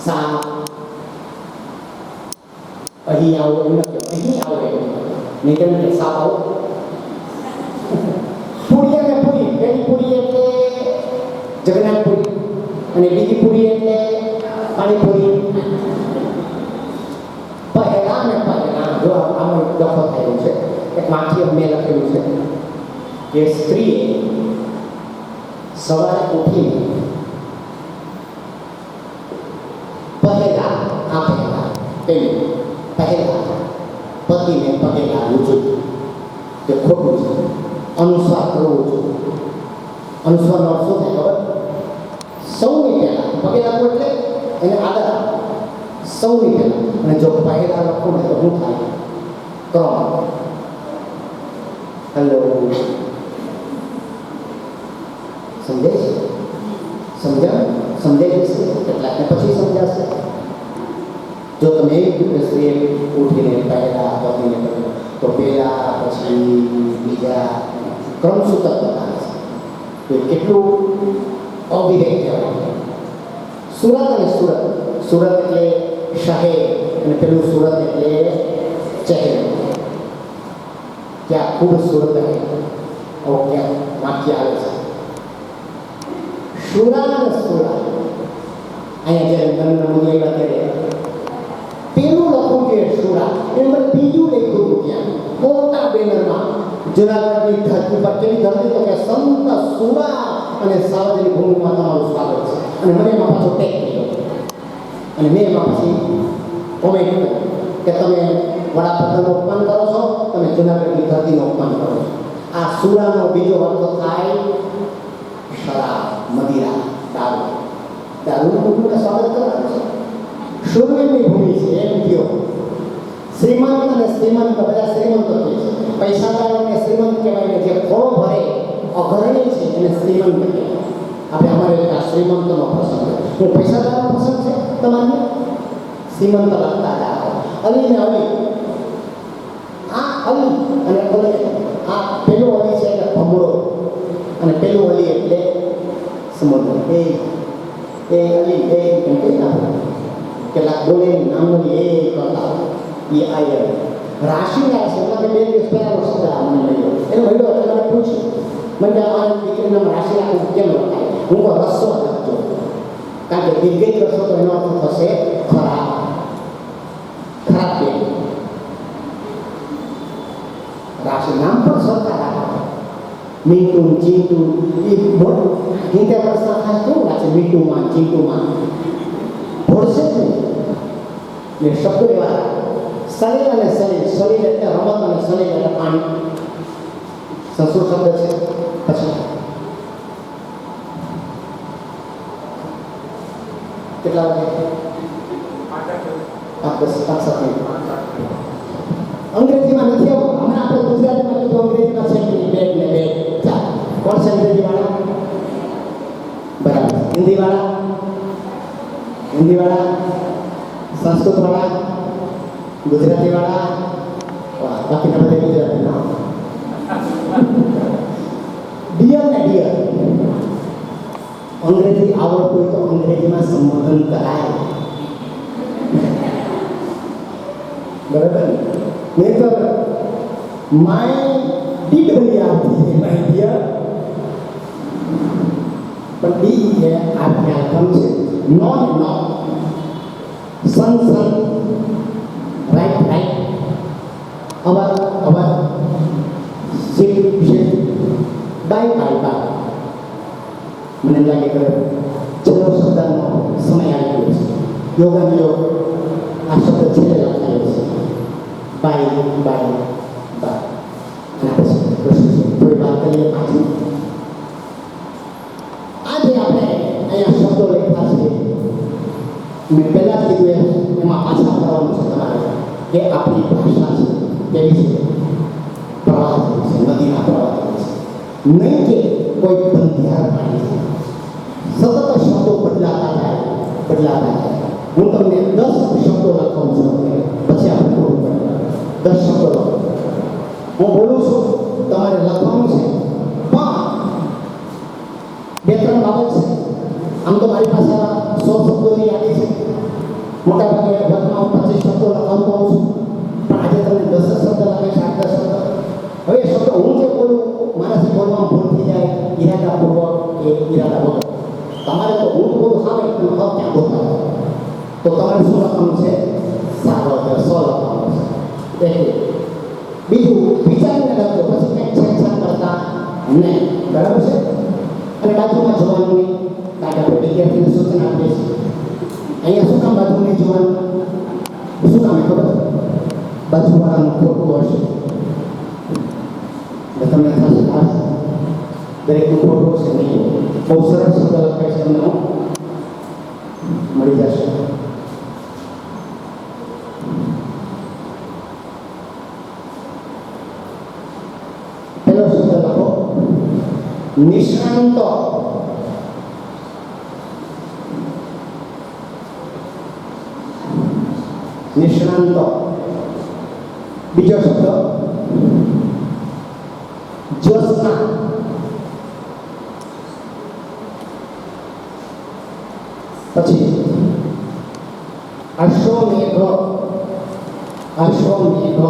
Sa અહીં આવો એવું નથી, અહીં આવો એવું નહીં તો નથી સાપ આવો. પૂરી અને પૂરી, પહેલી પૂરી એટલે જગન્નાથ પૂરી અને બીજી પૂરી એટલે પાણીપુરી. પહેલા ને પહેલા જો આમાં ડખો થયેલો છે, એક માથી મેં લખેલું છે કે સ્ત્રીએ સવારે ઉઠીને પહેલા પતિને પગે લાગવું જોઈએ, તે ખોટું છે. અનુસ્વાર કરવું જોઈએ. અનુસ્વારનો અર્થ શું થાય ખબર? સૌની પહેલા પગે લાગવું એટલે એને આદર આપો, સૌની પહેલા. અને જો પહેલા લખો ને તો શું થાય? ક્રમ. હેલો, સમજાય છે? સમજાય છે કેટલાકને પછી સમજાશે. જો તમે એક સ્ત્રીએ ઉઠીને પહેલા પતિને તો પહેલા પછી બીજા ક્રમસૂત્ર બતાવે છે તો કેટલું અવિવેક કહેવાય. સુરત અને સુરત, સુરત એટલે શહેર અને પેલું સુરત એટલે ચહેર. ત્યાં ખૂબ સુરત રહે આવું ક્યાં વાક્ય આવે છે. સુરા અને સુરા અહીંયા જ્યારે નરેન્દ્ર મોદી આવ્યા ત્યારે પેલું લખવું કે સુરા એમાં બીજું લખ્યું હતું ત્યાં મોટા બેનરમાં જુનાગઢની ધરતી પર. કેવી ધરતી તો કે સંત સુરા અને સાર્વજનિક ભૂમિમાં તમારું સ્વાગત છે. અને મને એમાં પાછો ટેક કર્યો અને મેં એમાં પછી કોમેન્ટ કર્યું કે તમે વડાપ્રધાનનું અપમાન કરો છો, તમે જુનાગઢની ધરતીનું અપમાન કરો છો. આ સુરાનો બીજો અર્થ થાય શરાબ, મદિરા, દારૂ. દારૂનું ભૂમિને સ્વાગત કરવાનું છે. શૂરવીરની ભૂમિ છે એમ કહો. શ્રીમંત અને શ્રીમંત બધા શ્રીમંત છે. પૈસાદારોને શ્રીમંત કહેવાય ને જે ખોળો ભરે અઘરણી છે એને શ્રીમંત કહેવાય. આપણે અમારે આ શ્રીમંતનો પ્રસંગ હું પૈસાદારનો પ્રસંગ છે તમારે શ્રીમંત લખતા જાઓ. અલી ને અલી, આ અલી અને અલી, આ પેલું અલી છે એટલે ભમરો અને પેલું અલી એટલે સમુદ્ર. એ અલી એ એમ કહી નાખો કેટલાક બોલે નામની એ કરતા એ આયર રાશિના છે. તમે 2 દિવસ પહેલાનો શબ્દ મને મળ્યો એને મળ્યો એટલે મને પૂછ્યું મને અમારી દીકરીના રાશિ રાખવું કેમ લખાય? હું કહું રસ્સો લખજો, કારણ કે દીર્ઘિત રસ્સો તો એનો અર્થ થશે ખરાબ, ખરાબ કે રાશિ નામ પણ સરખા રાખો. મીઠું ચીંટું એ મોટું હિન્દી વર્ષના ખાસ કેવું લાગે? મીઠુંમાં ચીંટુમાં ભોળશે જ નહીં. ને શબ્દો એવા સલીલ અને સલીલ. સલીલ એટલે રમત અને સલીલ એટલે પાણી. સંસ્કૃત શબ્દ છે. પછી કેટલા વાગે? 5:07 મિનિટ. અંગ્રેજીમાં નથી આવું. હમણાં આપણે ગુજરાતીમાં કીધું, અંગ્રેજીમાં છે કે બેગ ને બેગ. ચાલ, કોણ છે અંગ્રેજીવાળા? બરાબર. હિન્દીવાળા? હિન્દીવાળા? સંસ્કૃતવાળા? ગુજરાતીવાળા? બાકીના બધા ગુજરાતીના. ડિયર ને ડિયર. અંગ્રેજી આવડતું હોય તો અંગ્રેજીમાં સંબોધન કરાય. બરાબર ને? તો માય ડીડ બની આવતી છે માય ડિયર, પણ ડી એ આજ્ઞા કમ છે. No no, son son, right right, our our, ship ship, bye bye bye. મને લાગે કે છેલ્લો શબ્દનો સમય આવી ગયો છે. યોગન યોગ આ શબ્દ છેલ્લે લખાયો છે. By bye by. અને પછી થોડી વાત કરીએ પાછી. આજે આપણે અહીંયા શબ્દો લખ્યા છે. મેં પહેલાં જ કીધું એમાં પાછા કરવાનું છે તમારે કે આપણી ભાષા છે કેવી છે? પ્રવાહ છે, નદીના પ્રવાહ છે. નહીં કે કોઈ બંધિયાર પાણી છે. સતત શબ્દો બદલાતા જાય. હું તમને 10 શબ્દો લખાવું છું, પછી આપણે પૂરું કરીએ. 10 શબ્દો લખો. હું બોલું છું, તમારે લખવાનું છે. પણ 2-3 બાબત છે. આમ તો મારી મારી પાસે 100 શબ્દોની યાદી છે. મોટાભાગે વર્ગમાં હું 25 શબ્દો લખાવતો હોઉં છું, પણ આજે તમને 10 શબ્દ લખાઈશ, 8 શબ્દ. હવે એ શબ્દ હું જે બોલું મારાથી બોલવામાં ભૂલ થઈ જાય, ઈરાદાપૂર્વક કે ઈરાદા વગર. તમારે તો હું બોલું સામે તમે કહો ક્યાં બોલતા, તો તમારે શું લખવાનું છે? સારો લખવાનું છે. બીજું વિચારીને લખજો, પછી કંઈક છેડછાડ કરતા નહીં, બરાબર છે? અને બાજુમાં જોવાનું નહીં, કારણ કે આપણે વિદ્યાર્થીને સૂચના આપીએ છીએ. અહીંયા શું કામ બાજુ નહીં જોવાનું? શું કામ એ ખબર? બાજુવાળાનું ખોટું હશે એટલે તમને થશે ખાસ દરેકનું ખોટું હશે નહીં. બહુ સરસ શબ્દ લખાય છે, તમને મળી જશે. પહેલો શબ્દ લખો, નિષ્ણાંત. નિષ્ણાંત. બીજો શબ્દ જ્યોત્સના. પછી અશ્વમેઘ. અશ્વમેઘ.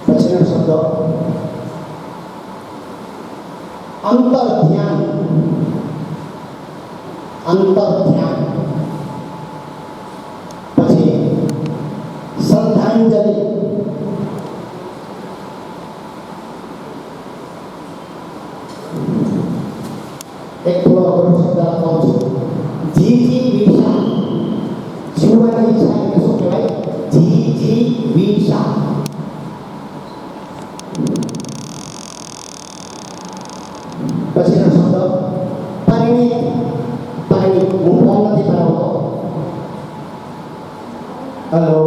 પછીનો શબ્દ અંતર્ધ્યાન. અંતર્ધ્યાન. પછી શ્રદ્ધાંજલિ. એક થોડો અઘરો શબ્દ લખાવું છું, જીજીવિષા. જીવવાની ઈચ્છા એટલે શું કહેવાય? જીજીવિષા. પછીનો શબ્દ પરિણીત. પરિણીત. હું ફોન નથી ભરાવતો. હેલો.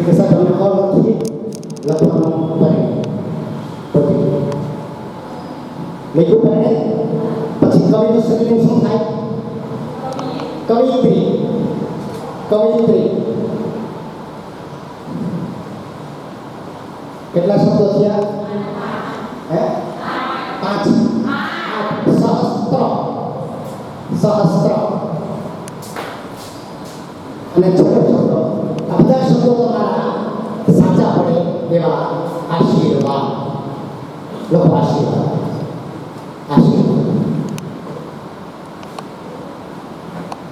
કે સર તમને કોલ નથી લખવાનું પરિણીત. લખ્યું પરિણીત. પછી કવિનું સ્ત્રીલિંગ શું થાય? કવિત્રી. કવિત્રી. કેટલા શબ્દો થયા? હે? 5. 8. સહસ્ત્ર. સહસ્ત્ર. અને છેલ્લો શબ્દ, આ બધા શબ્દો તમારા સાચા પડે એવા આશીર્વાદ. લખો આશીર્વાદ. આશીર્વાદ.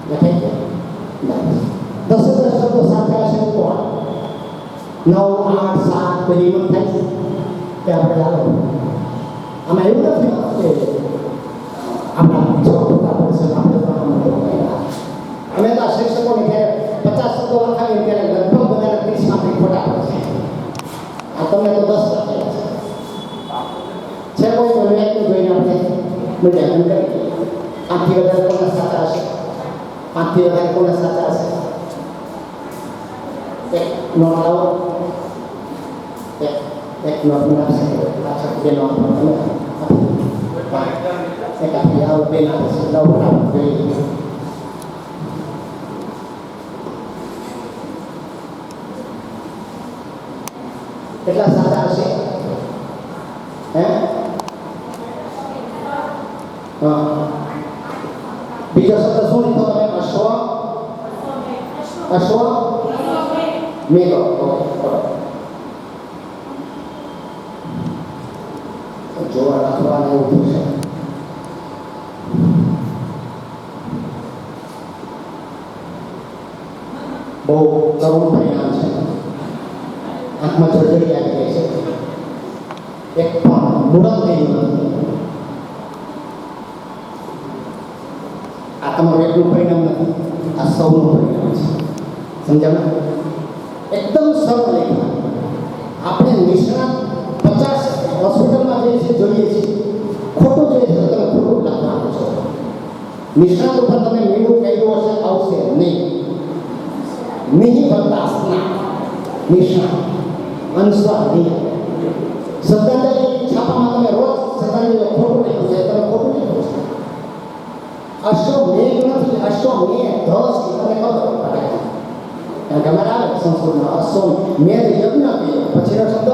લખાઈ ગયા? 10 શબ્દો સાચા હશે કોણ? 9, 8, 7 બધી મત થાય કે આપણે ચાલો. આમાં એવું નથી કે આપણા છોકરા પડશે આપણે અમે તો આ શિક્ષકોને જ્યારે 50 શબ્દો લખાવીએ ત્યારે લગભગ બધાને 30 માંથી ખોટા પડશે. આ તમને તો 10 લખેલા છે. કોઈ તો વ્યક્તિ જોઈને આપણે મૂલ્યાંકન કરીએ. 5 થી વધારે કોના સાચા હશે? 5 થી વધારે કોના સાચા હશે? એક નોટ લાવો. એક નોટ આપશે. પાછળ 2 નોટ તમે એક આપી આવો 2 આપશે. લવ બરાબર જોઈએ. કેટલા સાચા હશે? હે? હા. બીજો શબ્દ શું લીધો તમે? અશ્વ. અશ્વ મેઘ. જોવા લખવાને એવું થશે. બહુ કરુણ પરિણામ છે. આંખમાં જળજળી આવી જાય છે. એક પણ મુરત થયું નથી. આ તમારું એકનું પરિણામ નથી, આ સૌનું પરિણામ છે. સમજાયું? એકદમ સરળ લેખા. આપણે નિષ્ણાત 50 હોસ્પિટલમાં જઈએ છીએ, જોઈએ છીએ, ખોટું જોઈએ છે તો તમે ખોટું લખવાનું છો. નિષ્ણાત ઉપર તમે મીંડું કહ્યું હશે આવશે નહીં. નહીં બનતા સ્નાન નિષ્ણાત અનુસ્વાર નહીં. શ્રદ્ધાંજલિ છાપામાં તમે રોજ શ્રદ્ધાંજલિ ખોટું લખ્યું છે, તમે ખોટું લખ્યું છે. અશ્વમેઘ નથી, અશ્વમેઘ ધસ તમને ખબર પડે. કારણ કે અમારે આવે સંસ્કૃતમાં અશ્વમેઘ યજ્ઞ કહીએ. પછીનો શબ્દ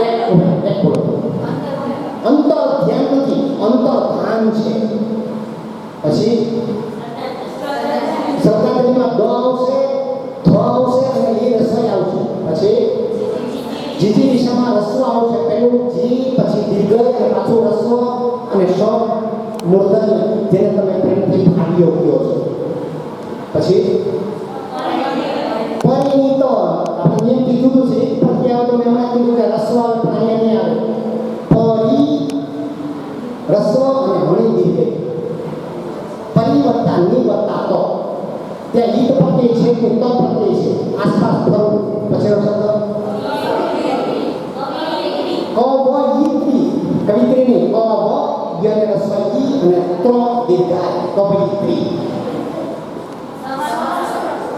એક બોલો. અંતર ધ્યાન નથી, અંતર ધ્યાન છે. પછી શબ્દાવલીમાં દ આવશે, ધ આવશે અને એ રસોઈ આવશે. પછી જીજી દિશામાં રસ્વ આવશે. પહેલું જી, પછી દીર્ઘ અને પાછું રસ્વ અને શ મૂર્ધન્ય, જેને તમે પ્રેમથી ભાગ્યો કહો છો. પછી પરિણીત, આપણે નિયમ કીધું છે એક પ્રત્યય આવે તો મેં હમણાં કીધું કે રસ્વ આવે પણ અહીંયા નહીં આવે. પરી રસ્વ અને હણી દીર્ઘ, પરિવર્તા નિવર્તા તો ત્યાં ઈદ પ્રત્યય છે કે ત પ્રત્યય છે, આસપાસ ફરવું. પછી શબ્દ કવિત્રી, કવિત્રીની ક વ યને રસ્વ ઈ અને ત્ર દીર્ઘાય કવિત્રી.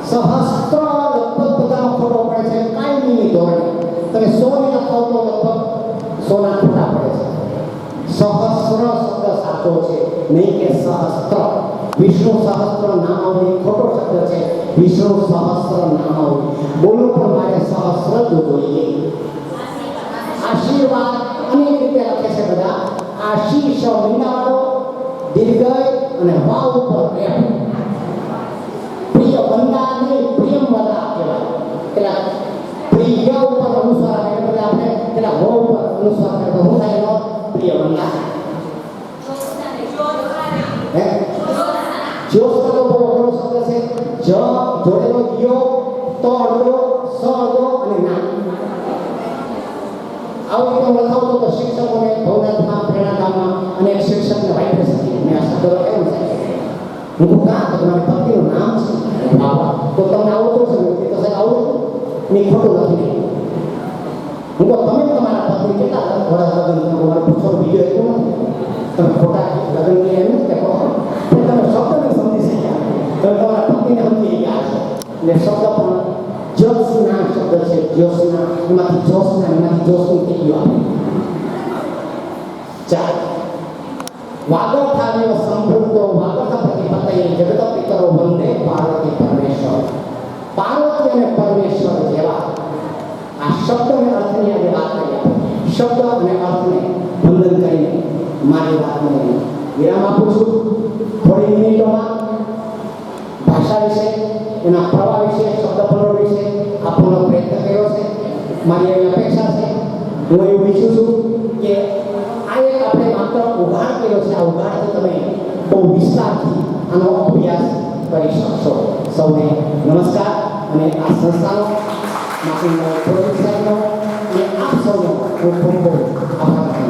સહસ્ત્ર લગભગ બધાનો ખોટો પડે છે કાયમીની ધોરણે. તમે 100 ને લખો તો લગભગ 100 ના ખોટા પડે છે. સહસ્ર શબ્દ સાચો છે, નહીં કે સહસ્ત્ર. વિષ્ણુ સહસ્ત્ર નામાવલી ખોટો શબ્દ છે. વિષ્ણુ સહસ્ત્ર નામાવલી બોલો પણ મારે સહસ્ર જ જોઈએ. આશીર્વાદ અનેક રીતે લખે છે બધા. આશીષ મીંડાવાળો, દીર્ઘ અને વા ઉપર એમ. પ્રિય વંદા ને પ્રિયમ વદા કહેવાય. એટલે પ્રિય ઉપર અનુસાર આવે એટલે આપણે પેલા વ ઉપર અનુસાર કરે તો હું થાય એનો પ્રિય વંદા. હે જ્યોત્સના તો બહુ અઘરો શબ્દ છે. જ જોડેલો યો, તો અડધો, સ અડધો અને ના. આવું રીતે લખાવતો તો શિક્ષકોને ભવનાથમાં, પ્રેરણાધામમાં અને એક શિક્ષકને વાઇબ્રેસ હતી. મેં આ શબ્દ કેમ છે હું કહું કાં તો તમારી પત્નીનું નામ છે. વાહ, તો તમને આવડતું છે ને? તો સાહેબ આવડે નહીં, ખોટું નથી. હું કહું તમે તમારા પત્ની કેટલા વર્ષ લગ્ન તમારે પૂછો બીજો એટલું નથી. તમે ખોટા લગ્ન કરી એમ નથી કહો, પણ તમે શબ્દને સમજી શક્યા, તમે તમારા પત્નીને સમજી ગયા છો. એટલે શબ્દ પણ જ્યોત્સના શબ્દ છે. જ્યોત્સના એમાંથી જ્યોત્સના, એમાંથી જ્યોત્સની થઈ ગયું આપણે. ચાલ વાગર્થાદેવ સંભૂતો વાગર્થ પ્રતિપતયે જગત પિતરો વંદે પાર્વતી પરમેશ્વર. પાર્વતી અને પરમેશ્વર જેવા આ શબ્દ અને અર્થની આજે વાત કરીએ. શબ્દ અને અર્થને વંદન કરીને મારી વાતને વિરામ આપું છું. થોડી મિનિટોમાં ભાષા વિશે, એના પ્રવાહ વિશે, શબ્દ ભંડોળ વિશે આપવાનો પ્રયત્ન કર્યો છે. મારી એવી અપેક્ષા છે, હું એવું ઈચ્છું છું કે આ એક આપણે માત્ર ઉઘાડ કર્યો છે. આ ઉઘાડથી તમે બહુ વિસ્તારથી આનો અભ્યાસ કરી શકશો. સૌને નમસ્કાર અને આ સંસ્થાનો માટેનો પ્રોજેક્ટ સાહેબનો અને આપ સૌનો ખૂબ ખૂબ આભાર.